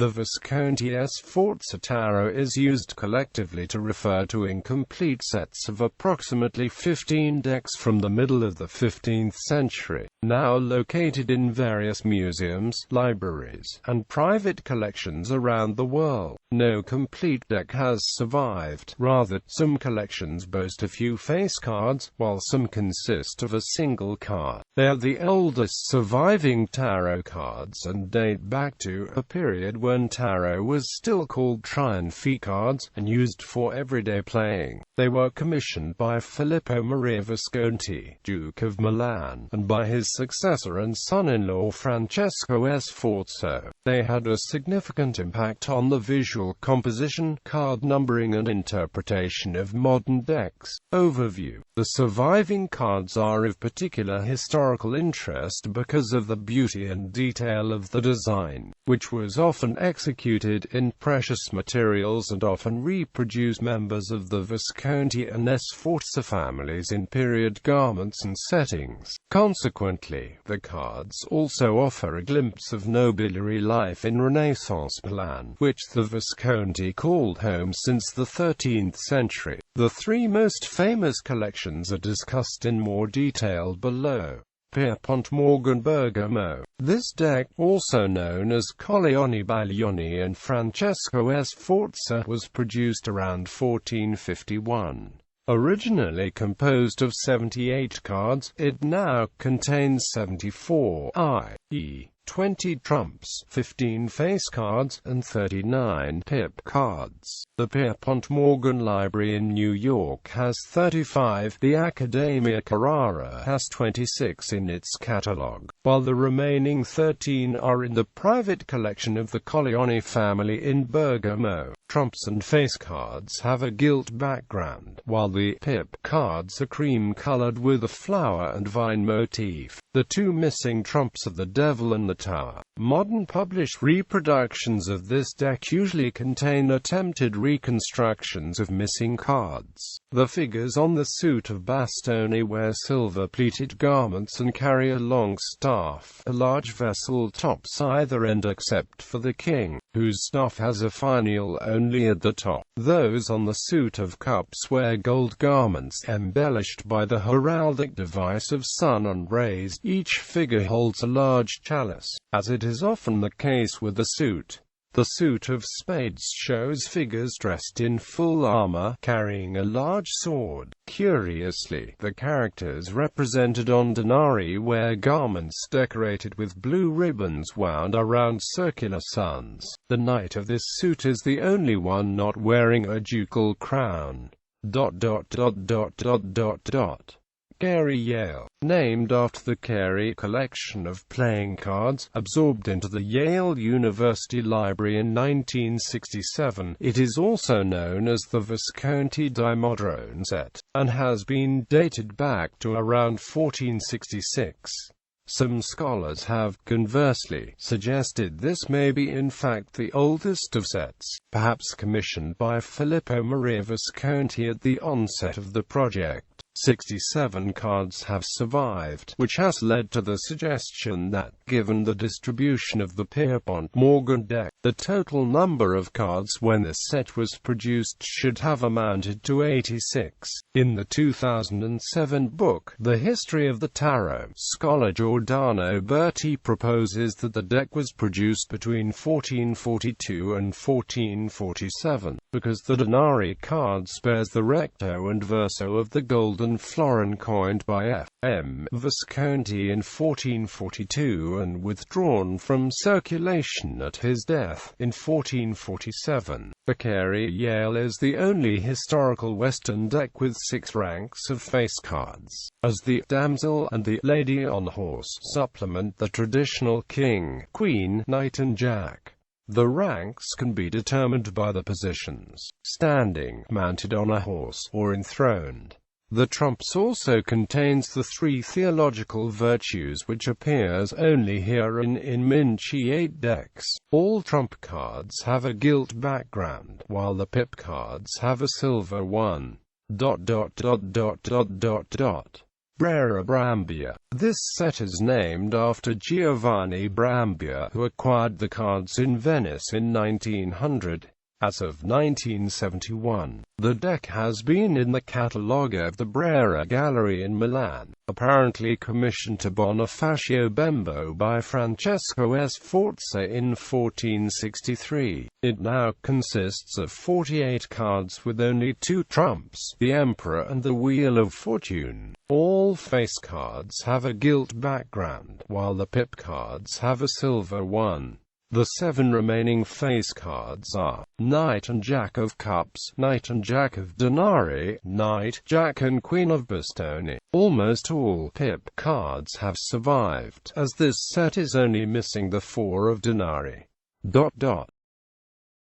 The Visconti-Sforza tarot is used collectively to refer to incomplete sets of approximately 15 decks from the middle of the 15th century, now located in various museums, libraries, and private collections around the world. No complete deck has survived. Rather, some collections boast a few face cards, while some consist of a single card. They are the oldest surviving tarot cards and date back to a period when tarot was still called Trionfi cards, and used for everyday playing. They were commissioned by Filippo Maria Visconti, Duke of Milan, and by his successor and son-in-law Francesco Sforza. They had a significant impact on the visual composition, card numbering and interpretation of modern decks. Overview. The surviving cards are of particular historical interest because of the beauty and detail of the design, which was often executed in precious materials and often reproduced members of the Visconti and Sforza families in period garments and settings. Consequently, the cards also offer a glimpse of nobiliary life in Renaissance Milan, which the Visconti called home since the 13th century. The three most famous collections are discussed in more detail below. Pierpont-Morgan Bergamo. This deck, also known as Colleoni Baglioni and Francesco Sforza, was produced around 1451. Originally composed of 78 cards, it now contains 74, i.e., 20 trumps, 15 face cards, and 39 pip cards. The Pierpont-Morgan Library in New York has 35, the Accademia Carrara has 26 in its catalogue, while the remaining 13 are in the private collection of the Colleoni family in Bergamo. Trumps and face cards have a gilt background, while the pip cards are cream-colored with a flower and vine motif. The two missing trumps are the Devil and the Tower. Modern published reproductions of this deck usually contain attempted reconstructions of missing cards. The figures on the suit of bastoni wear silver-pleated garments and carry a long staff, a large vessel tops either end except for the king, whose staff has a finial only at the top. Those on the suit of cups wear gold garments, embellished by the heraldic device of sun and rays. Each figure holds a large chalice, as it is often the case with the suit. The suit of spades shows figures dressed in full armor, carrying a large sword. Curiously, the characters represented on denarii wear garments decorated with blue ribbons wound around circular suns. The knight of this suit is the only one not wearing a ducal crown. Carey Yale. Named after the Carey collection of playing cards, absorbed into the Yale University Library in 1967, it is also known as the Visconti-Di Modrone set, and has been dated back to around 1466. Some scholars have, conversely, suggested this may be in fact the oldest of sets, perhaps commissioned by Filippo Maria Visconti at the onset of the project. 67 cards have survived, which has led to the suggestion that, given the distribution of the Pierpont-Morgan deck, the total number of cards when this set was produced should have amounted to 86. In the 2007 book, The History of the Tarot, scholar Giordano Berti proposes that the deck was produced between 1442 and 1447, because the denarii card bears the recto and verso of the golden florin coined by F. M. Visconti in 1442 and withdrawn from circulation at his death in 1447. The Carey Yale is the only historical Western deck with 6 ranks of face cards, as the damsel and the lady on horse supplement the traditional king, queen, knight and jack. The ranks can be determined by the positions: standing, mounted on a horse, or enthroned. The trumps also contains the 3 theological virtues which appears only here in Minci 8 decks. All trump cards have a gilt background, while the pip cards have a silver one. Brera Brambia. This set is named after Giovanni Brambia, who acquired the cards in Venice in 1900. As of 1971, the deck has been in the catalogue of the Brera Gallery in Milan, apparently commissioned to Bonifacio Bembo by Francesco Sforza in 1463. It now consists of 48 cards with only 2 trumps, the Emperor and the Wheel of Fortune. All face cards have a gilt background, while the pip cards have a silver one. The 7 remaining face cards are Knight and Jack of Cups, Knight and Jack of Denari, Knight, Jack and Queen of Bastoni. Almost all pip cards have survived, as this set is only missing the 4 of Denari.